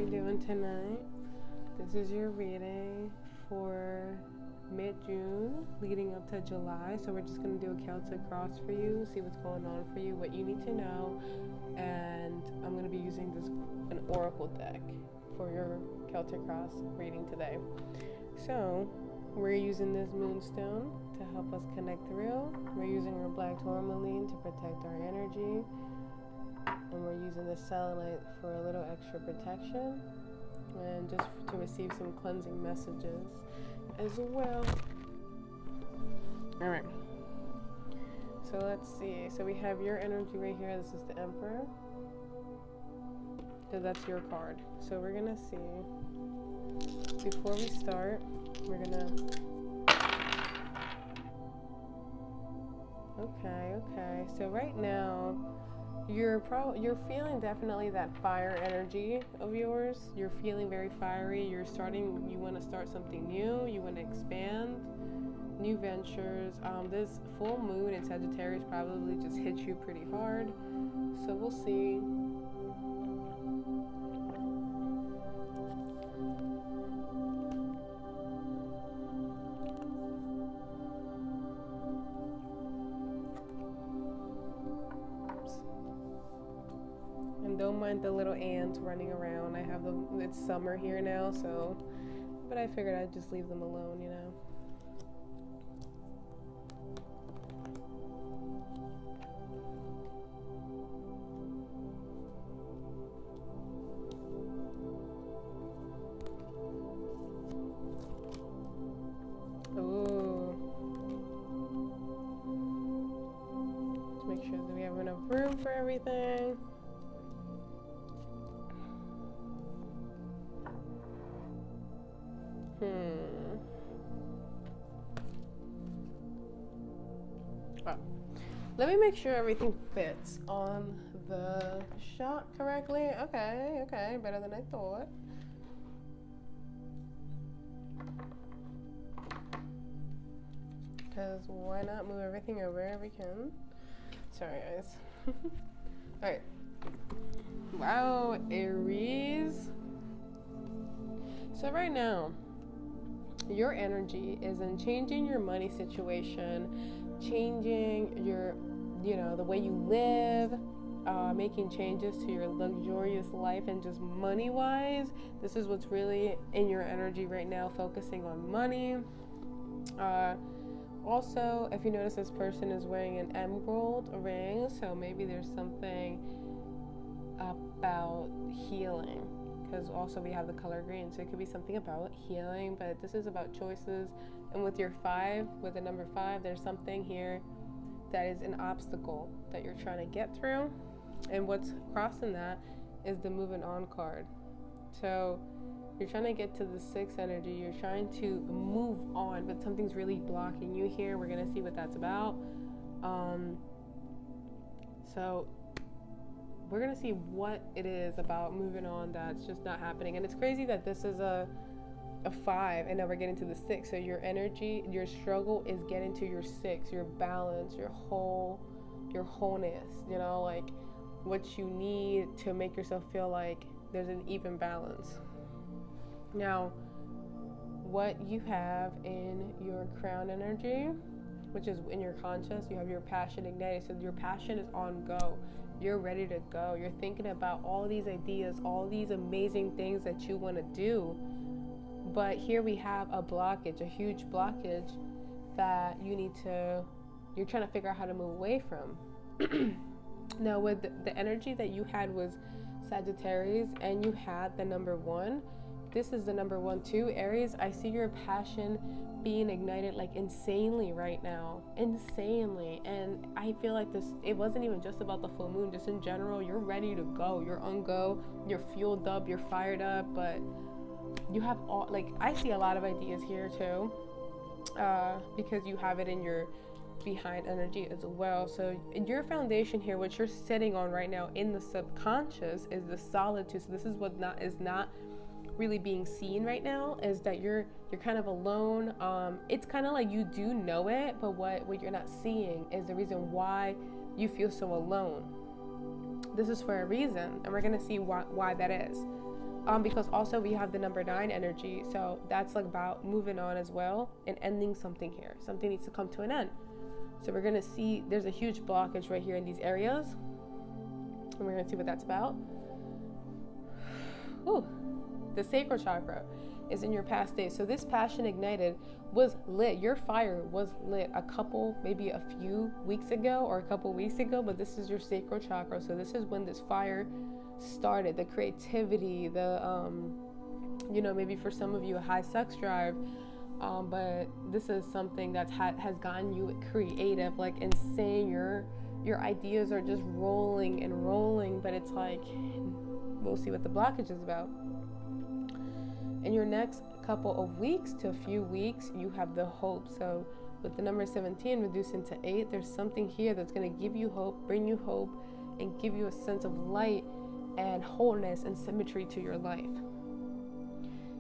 you doing tonight? This is your reading for mid-June leading up to July. So we're just going to do a Celtic cross for you, see what's going on for you, what you need to know. And I'm going to be using an oracle deck for your Celtic cross reading today. So we're using this moonstone to help us connect through. We're using our black tourmaline to protect our energy. And we're using the selenite for a little extra protection and just to receive some cleansing messages as well. All right. So let's see. So we have your energy right here. This is the Emperor. So that's your card. So we're going to see. Before we start, we're going to... Okay. So right now, you're feeling definitely that fire energy of yours. You're feeling very fiery. You want to start something new. You want to expand new ventures. This full moon in Sagittarius probably just hit you pretty hard. So we'll see. Don't mind the little ants running around. It's summer here now, so, but I figured I'd just leave them alone, you know. Ooh. Let's make sure that we have enough room for everything. Oh. Let me make sure everything fits on the shot correctly. Okay, better than I thought. Because why not move everything over if we can? Sorry, guys. Alright. Wow, Aries. So right now, your energy is in changing your money situation, changing your, the way you live, making changes to your luxurious life and just money-wise. This is what's really in your energy right now, focusing on money. Also, if you notice, this person is wearing an emerald ring, so maybe there's something about healing. Because also we have the color green, so it could be something about healing, but this is about choices. And with your 5, with the number 5, there's something here that is an obstacle that you're trying to get through, and what's crossing that is the moving on card. So you're trying to get to the 6 energy, you're trying to move on, but something's really blocking you here. We're going to see what that's about. So we're going to see what it is about moving on that's just not happening. And it's crazy that this is a 5 and now we're getting to the 6. So your energy, your struggle is getting to your 6, your balance, your wholeness, like what you need to make yourself feel like there's an even balance. Now, what you have in your crown energy, which is in your conscious, you have your passion ignited. So your passion is on go. You're ready to go. You're thinking about all these ideas, all these amazing things that you want to do. But here we have a blockage, a huge blockage that you're trying to figure out how to move away from. Now, with the energy that you had was Sagittarius and you had the number 1, this is the number 1 too. Aries, I see your passion being ignited like insanely right now. Insanely. And I feel like it wasn't even just about the full moon, just in general, you're ready to go. You're on go, you're fueled up, you're fired up, but you have I see a lot of ideas here too, because you have it in your behind energy as well. So in your foundation here, what you're sitting on right now in the subconscious is the solitude. So this is what is not really being seen right now, is that you're kind of alone. It's kind of like you do know it, but what you're not seeing is the reason why you feel so alone. This is for a reason, and we're going to see why that is. Because also we have the number 9 energy, so that's like about moving on as well and ending something here. Something needs to come to an end. So we're gonna see there's a huge blockage right here in these areas, and we're gonna see what that's about. Ooh, the sacral chakra is in your past days. So this passion ignited was lit. Your fire was lit maybe a few weeks ago or a couple weeks ago, but this is your sacral chakra. So this is when this fire started, the creativity, the maybe for some of you a high sex drive, but this is something that has gotten you creative, like insane. Your ideas are just rolling and rolling, but it's like, we'll see what the blockage is about. In your next couple of weeks to a few weeks, you have the hope. So with the number 17 reducing to 8, there's something here that's going to give you hope, bring you hope, and give you a sense of light and wholeness and symmetry to your life.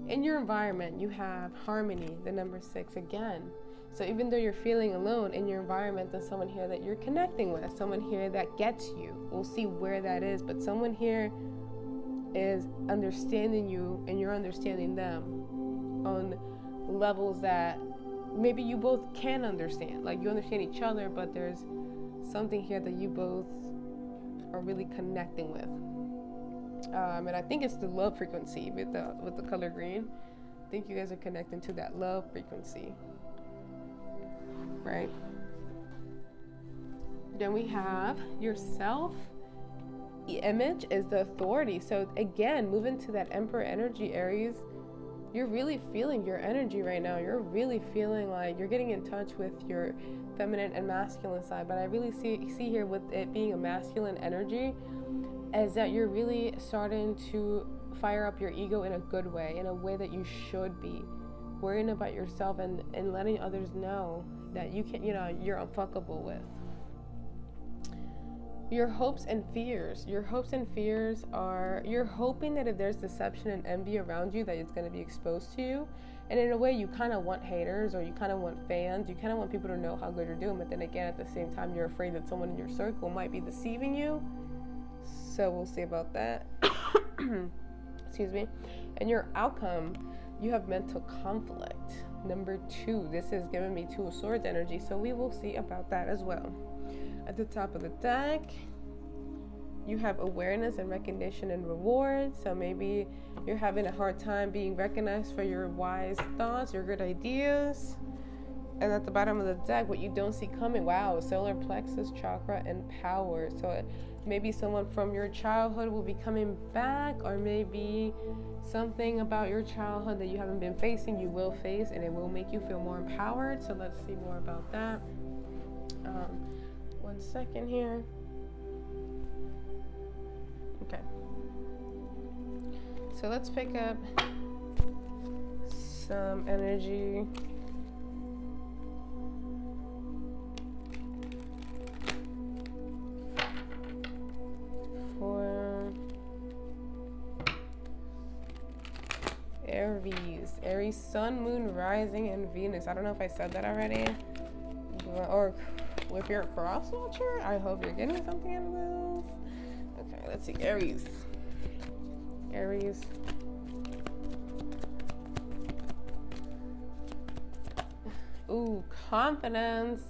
In your environment, you have harmony, the number 6 again. So even though you're feeling alone in your environment, there's someone here that you're connecting with, someone here that gets you. We'll see where that is, but someone here is understanding you and you're understanding them on levels that maybe you both can understand. Like you understand each other, but there's something here that you both are really connecting with. And I think it's the love frequency with the color green. I think you guys are connecting to that love frequency, right? Then we have yourself. Image is the authority. So again, moving to that Emperor energy, Aries, you're really feeling your energy right now. You're really feeling like you're getting in touch with your feminine and masculine side. But I really see here with it being a masculine energy is that you're really starting to fire up your ego in a good way, in a way that you should be, worrying about yourself and letting others know that you can, you're unfuckable with. Your hopes and fears. Your hopes and fears are, you're hoping that if there's deception and envy around you, that it's going to be exposed to you. And in a way, you kind of want haters, or you kind of want fans. You kind of want people to know how good you're doing. But then again, at the same time, you're afraid that someone in your circle might be deceiving you. So we'll see about that. Excuse me. And your outcome, you have mental conflict. Number 2, this is giving me 2 of Swords energy. So we will see about that as well. At the top of the deck, you have awareness and recognition and reward. So maybe you're having a hard time being recognized for your wise thoughts, your good ideas. And at the bottom of the deck, what you don't see coming. Wow, solar plexus chakra and power. So maybe someone from your childhood will be coming back, or maybe something about your childhood that you haven't been facing, you will face, and it will make you feel more empowered. So let's see more about that. 1 second here. Okay. So let's pick up some energy. For Aries, Sun, Moon, Rising, and Venus. I don't know if I said that already. Or if you're a cross watcher, I hope you're getting something out of this. Okay, let's see. Aries. Ooh, confidence.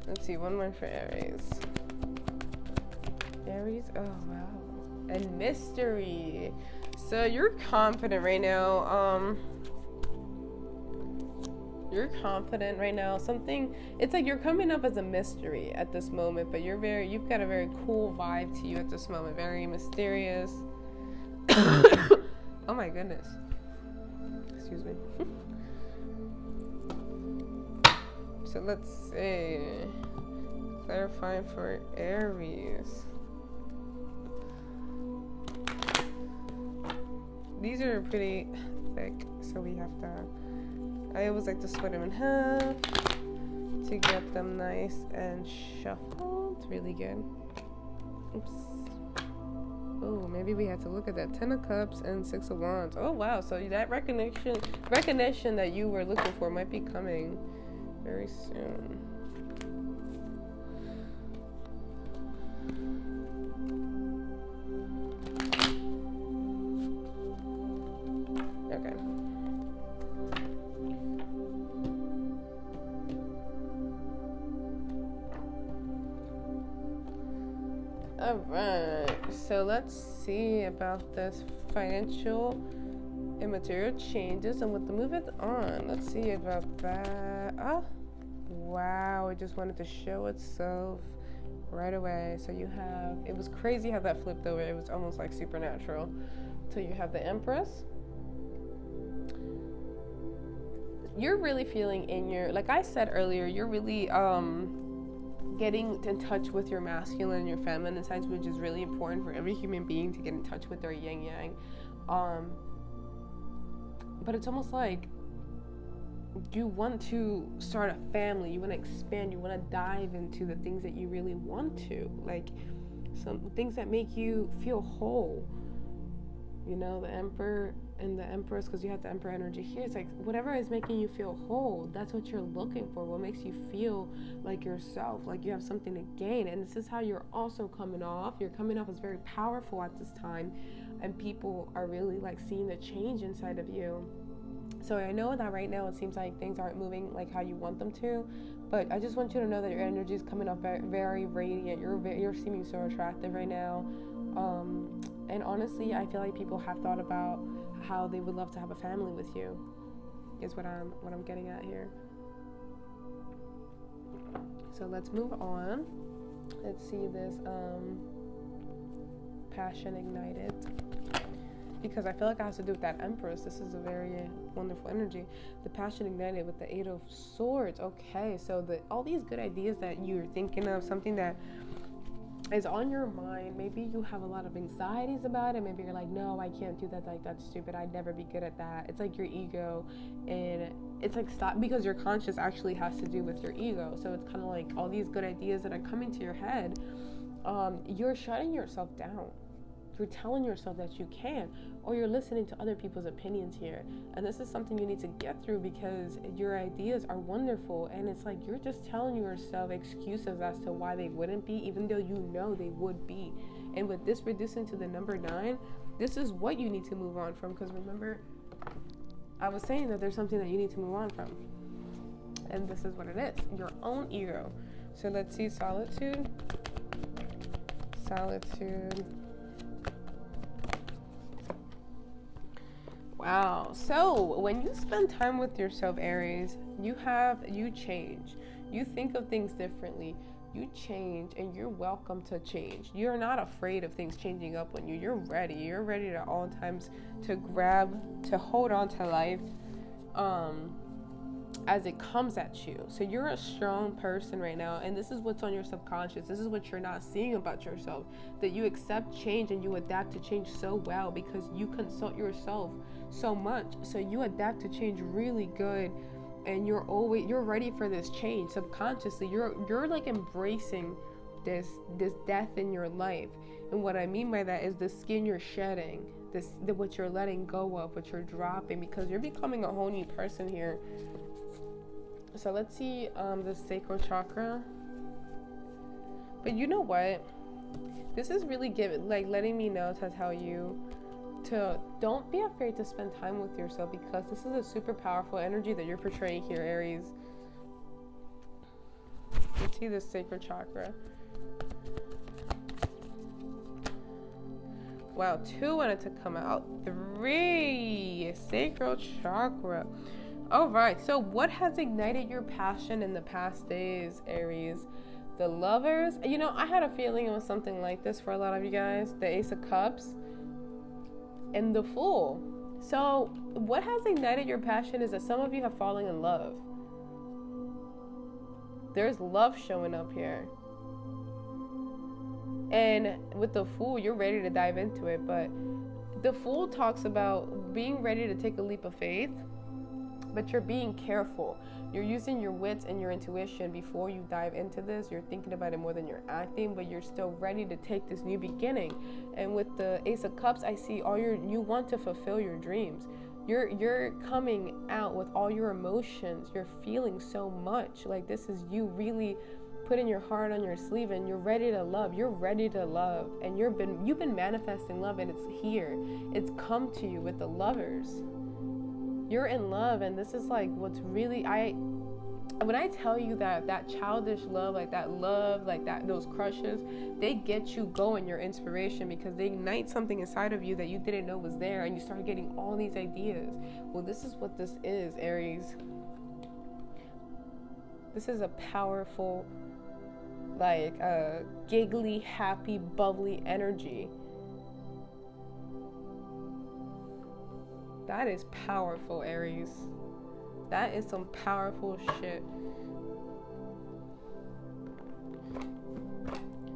Let's see, one more for Aries. Oh wow. And mystery. So you're confident right now. You're confident right now. Something, it's like you're coming up as a mystery at this moment, but you've got a very cool vibe to you at this moment. Very mysterious. Oh my goodness. Excuse me. So let's see. Clarifying for Aries. These are pretty thick, so we have to, I always like to split them in half to get them nice and shuffled. Really good. Oops. Oh, maybe we had to look at that. 10 of Cups and 6 of Wands. Oh wow, so that recognition that you were looking for might be coming very soon. So let's see about this financial and material changes and with the movement on. Let's see about that. Oh, wow. It just wanted to show itself right away. So you have, it was crazy how that flipped over. It was almost like supernatural. So you have the Empress. You're really feeling in your, like I said earlier, you're really getting in touch with your masculine and your feminine sides, which is really important for every human being to get in touch with their yin yang. But it's almost like you want to start a family, you want to expand, you want to dive into the things that you really want to, like some things that make you feel whole. You know, the Emperor and the Empress, because you have the Emperor energy here. It's like whatever is making you feel whole, that's what you're looking for. What makes you feel like yourself, like you have something to gain. And this is how you're also coming off. You're coming off as very powerful at this time, and people are really like seeing the change inside of you. So I know that right now it seems like things aren't moving like how you want them to, but I just want you to know that your energy is coming off very, very radiant. You're seeming so attractive right now. And honestly, I feel like people have thought about how they would love to have a family with you, is what I'm getting at here. So let's move on. Let's see this passion ignited, because I feel like it has to do with that Empress. This is a very wonderful energy. The passion ignited with the Eight of Swords. Okay, so all these good ideas that you're thinking of, something that is on your mind, maybe you have a lot of anxieties about it. Maybe you're like, no, I can't do that, like that's stupid, I'd never be good at that. It's like your ego, and it's like stop, because your conscious actually has to do with your ego. So it's kind of like all these good ideas that are coming to your head, you're shutting yourself down. You're telling yourself that you can, or you're listening to other people's opinions here. And this is something you need to get through, because your ideas are wonderful, and it's like you're just telling yourself excuses as to why they wouldn't be, even though you know they would be. And with this reducing to the number 9, this is what you need to move on from, because remember, I was saying that there's something that you need to move on from. And this is what it is, your own ego. So let's see, solitude. Wow. So when you spend time with yourself, Aries, you change. You think of things differently. You change, and you're welcome to change. You're not afraid of things changing up on you. You're ready. You're ready at all times to hold on to life as it comes at you. So you're a strong person right now, and this is what's on your subconscious. This is what you're not seeing about yourself, that you accept change and you adapt to change so well, because you consult yourself so much. So you adapt to change really good, and you're ready for this change subconsciously. You're like embracing this death in your life. And what I mean by that is the skin you're shedding, what you're letting go of, what you're dropping, because you're becoming a whole new person here. So let's see the sacral chakra. But you know what? This is really letting me know to tell you to don't be afraid to spend time with yourself, because this is a super powerful energy that you're portraying here, Aries. Let's see the sacral chakra. Wow, 2 wanted to come out. 3, sacral chakra. All right, so what has ignited your passion in the past days, Aries? The Lovers. You know, I had a feeling it was something like this for a lot of you guys. The Ace of Cups and the Fool. So what has ignited your passion is that some of you have fallen in love. There's love showing up here. And with the Fool, you're ready to dive into it. But the Fool talks about being ready to take a leap of faith, but you're being careful. You're using your wits and your intuition before you dive into this. You're thinking about it more than you're acting, but you're still ready to take this new beginning. And with the Ace of Cups, I see you want to fulfill your dreams. You're coming out with all your emotions. You're feeling so much. Like this is you really putting your heart on your sleeve, and you're ready to love. You're ready to love, and you've been manifesting love, and it's here. It's come to you with the Lovers. You're in love, and this is like what's really when I tell you that childish love, like that, those crushes, they get you going, your inspiration, because they ignite something inside of you that you didn't know was there, and you start getting all these ideas. Well, this is what this is, Aries. This is a powerful, like, giggly, happy, bubbly energy. That is powerful, Aries. That is some powerful shit.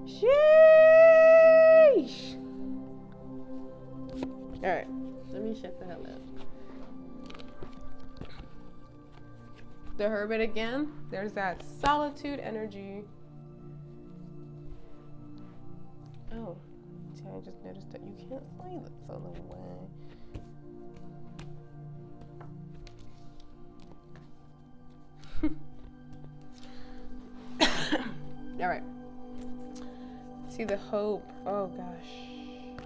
Sheesh! Alright, let me shut the hell up. The Hermit again. There's that solitude energy. Oh, see, I just noticed that you can't play this on the way. All right. See the hope. Oh gosh,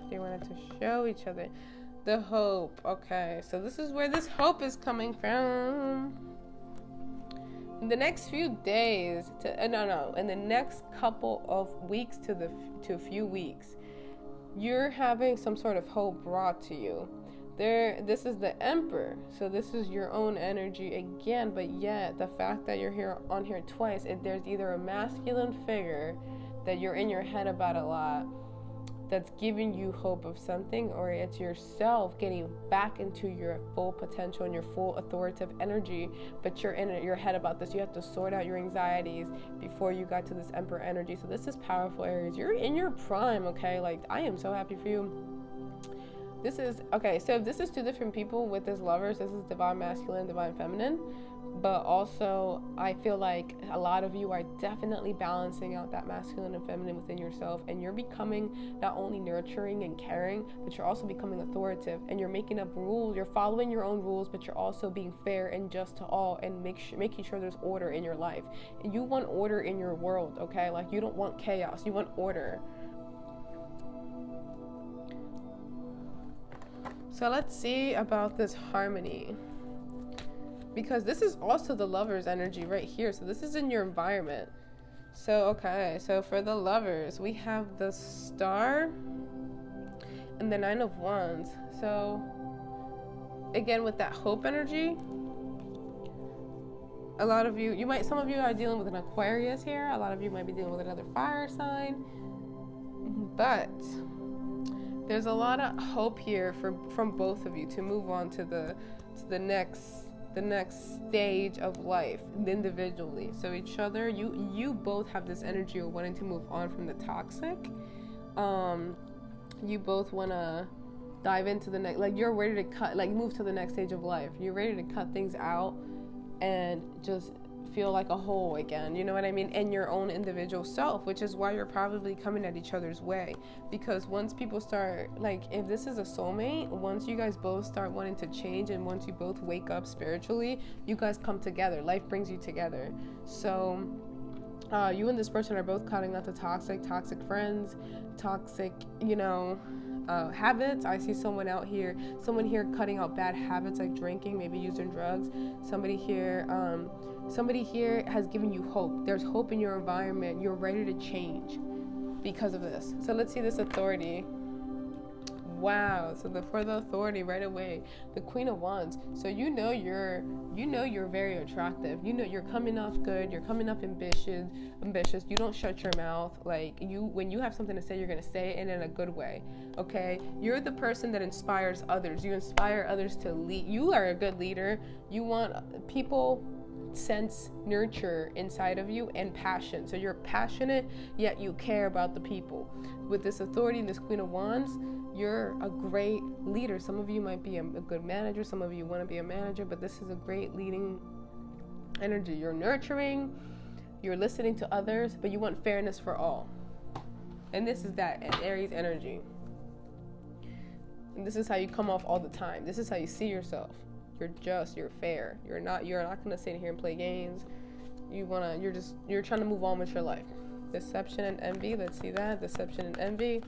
they wanted to show each other the hope. Okay, so this is where this hope is coming from. In the next few days, in the next couple of weeks to a few weeks, you're having some sort of hope brought to you. This is the Emperor, so this is your own energy again, but yet the fact that you're on here twice, there's either a masculine figure that you're in your head about a lot that's giving you hope of something, or it's yourself getting back into your full potential and your full authoritative energy, but you're in your head about this. You have to sort out your anxieties before you got to this Emperor energy. So this is powerful, Aries. You're in your prime, okay? Like, I am so happy for you. This is, okay, so if this is two different people with this Lovers, this is divine masculine, divine feminine, but also I feel like a lot of you are definitely balancing out that masculine and feminine within yourself, and you're becoming not only nurturing and caring, but you're also becoming authoritative, and you're making up rules, you're following your own rules, but you're also being fair and just to all, and making sure there's order in your life. And you want order in your world, okay? Like, you don't want chaos, you want order. So let's see about this harmony, because this is also the Lovers energy right here. So this is in your environment. So, okay, so for the Lovers, we have the Star and the Nine of Wands. So again, with that hope energy, a lot of you, some of you are dealing with an Aquarius here. A lot of you might be dealing with another fire sign, but there's a lot of hope here from both of you to move on to the next stage of life individually. So each other, you both have this energy of wanting to move on from the toxic. You both want to dive into the next, like, you're ready to move to the next stage of life. You're ready to cut things out and just feel like a whole again, you know what I mean, in your own individual self, which is why you're probably coming at each other's way. Because once people start, like, if this is a soulmate, once you guys both start wanting to change, and once you both wake up spiritually, you guys come together. Life brings you together. So you and this person are both cutting out the toxic friends, toxic, habits. I see someone here cutting out bad habits like drinking, maybe using drugs. Somebody here has given you hope. There's hope in your environment. You're ready to change because of this. So let's see this Authority. Wow. So for the Authority right away, the Queen of Wands. So you're very attractive. You're coming off good. You're coming off ambitious. You don't shut your mouth. Like, when you have something to say, you're going to say it, and in a good way. Okay? You're the person that inspires others. You inspire others to lead. You are a good leader. You want people sense nurture inside of you and passion. So you're passionate, yet you care about the people. With this Authority and this Queen of Wands, you're a great leader. Some of you might be a good manager. Some of you want to be a manager, but this is a great leading energy. You're nurturing, you're listening to others, but you want fairness for all. And this is that Aries energy. And this is how you come off all the time. This is how you see yourself. You're fair. You're not gonna sit here and play games. You're trying to move on with your life. Deception and envy. Let's see that. Deception and envy.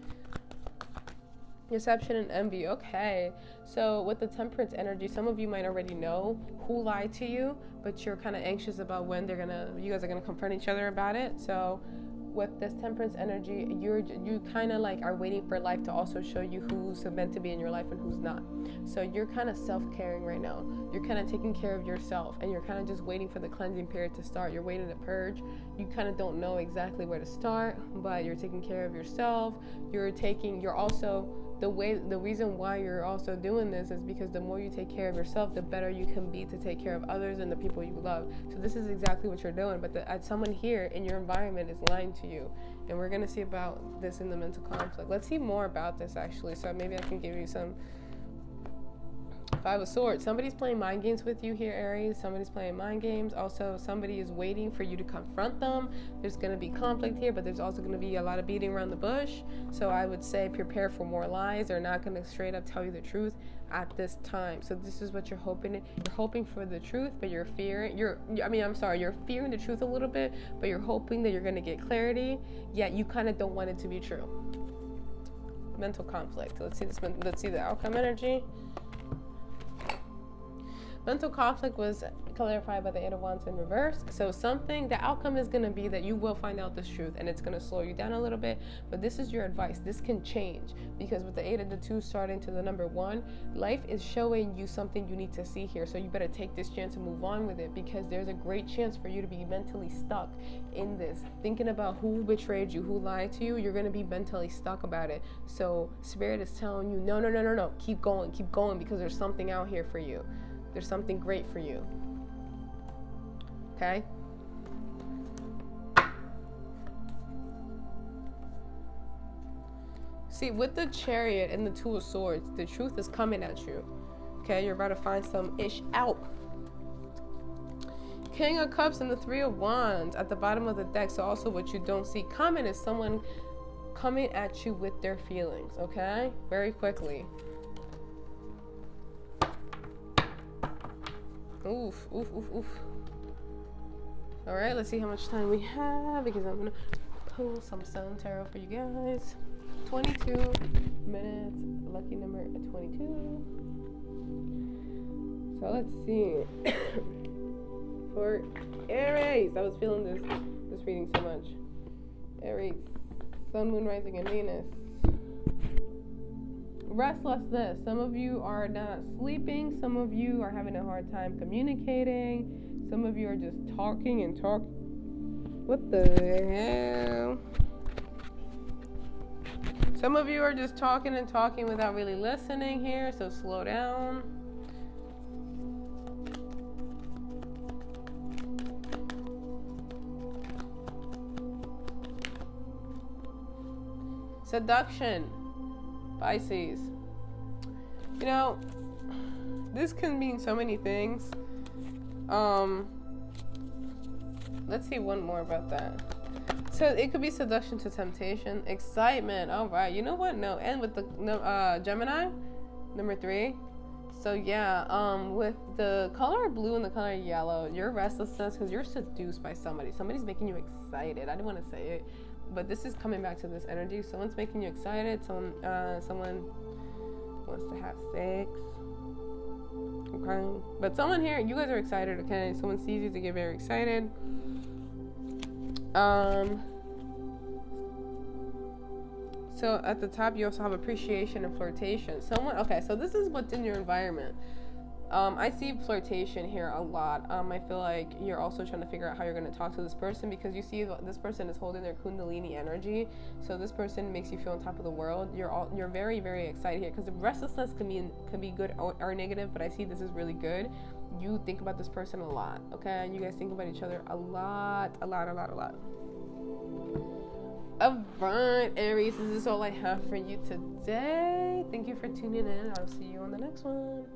Deception and envy. Okay. So with the temperance energy, some of you might already know who lied to you, but you're kind of anxious about when you guys are gonna confront each other about it. So with this temperance energy, you kind of like are waiting for life to also show you who's meant to be in your life and who's not. So you're kind of self-caring right now. You're kind of taking care of yourself, and you're kind of just waiting for the cleansing period to start. You're waiting to purge. You kind of don't know exactly where to start, but you're taking care of yourself. You're also the reason why you're also doing this is because the more you take care of yourself, the better you can be to take care of others and the people you love. So this is exactly what you're doing, but someone here in your environment is lying to you, and we're going to see about this in the mental conflict. Let's see more about this actually, so maybe I can give you some. Five of Swords. Somebody's playing mind games with you here, Aries. Somebody's playing mind games. Also, somebody is waiting for you to confront them. There's going to be conflict here, but there's also going to be a lot of beating around the bush. So I would say prepare for more lies. They're not going to straight up tell you the truth at this time. So this is what you're hoping. You're hoping for the truth, but you're fearing. You're fearing the truth a little bit, but you're hoping that you're going to get clarity. Yet you kind of don't want it to be true. Mental conflict. Let's see the outcome energy. Mental conflict was clarified by the Eight of Wands in reverse. So the outcome is going to be that you will find out this truth, and it's going to slow you down a little bit. But this is your advice. This can change, because with the Eight of the Two starting to the number 1, life is showing you something you need to see here. So you better take this chance and move on with it, because there's a great chance for you to be mentally stuck in this. Thinking about who betrayed you, who lied to you, you're going to be mentally stuck about it. So Spirit is telling you, no. Keep going, because there's something out here for you. There's something great for you. Okay? See, with the Chariot and the Two of Swords, the truth is coming at you. Okay? You're about to find some ish out. King of Cups and the Three of Wands at the bottom of the deck. So also what you don't see coming is someone coming at you with their feelings. Okay? Very quickly. Oof. All right, let's see how much time we have, because I'm gonna pull some Sun Tarot for you guys. 22 minutes, lucky number 22. So let's see. For Aries, I was feeling this reading so much. Aries, Sun, Moon, Rising, and Venus. Restlessness. Some of you are not sleeping. Some of you are having a hard time communicating. Some of you are just talking and talk. What the hell? Some of you are just talking and talking without really listening here, so slow down. Seduction. Pisces. You know, this can mean so many things. Let's see one more about that. So it could be seduction to temptation, excitement. All right, you know what? No, and with the Gemini, number 3. So yeah, with the color blue and the color yellow, your restlessness, because you're seduced by somebody. Somebody's making you excited. I didn't want to say it, but this is coming back to this energy. Someone's making you excited. Someone wants to have sex. Okay, but someone here, you guys are excited. Okay, someone sees you to get very excited. So at the top, you also have appreciation and flirtation. Okay, so this is what's in your environment. I see flirtation here a lot. I feel like you're also trying to figure out how you're going to talk to this person, because you see this person is holding their Kundalini energy. So this person makes you feel on top of the world. You're very, very excited here, because the restlessness can be good or negative, but I see this is really good. You think about this person a lot, okay? You guys think about each other a lot. All right, Aries, this is all I have for you today. Thank you for tuning in. I'll see you on the next one.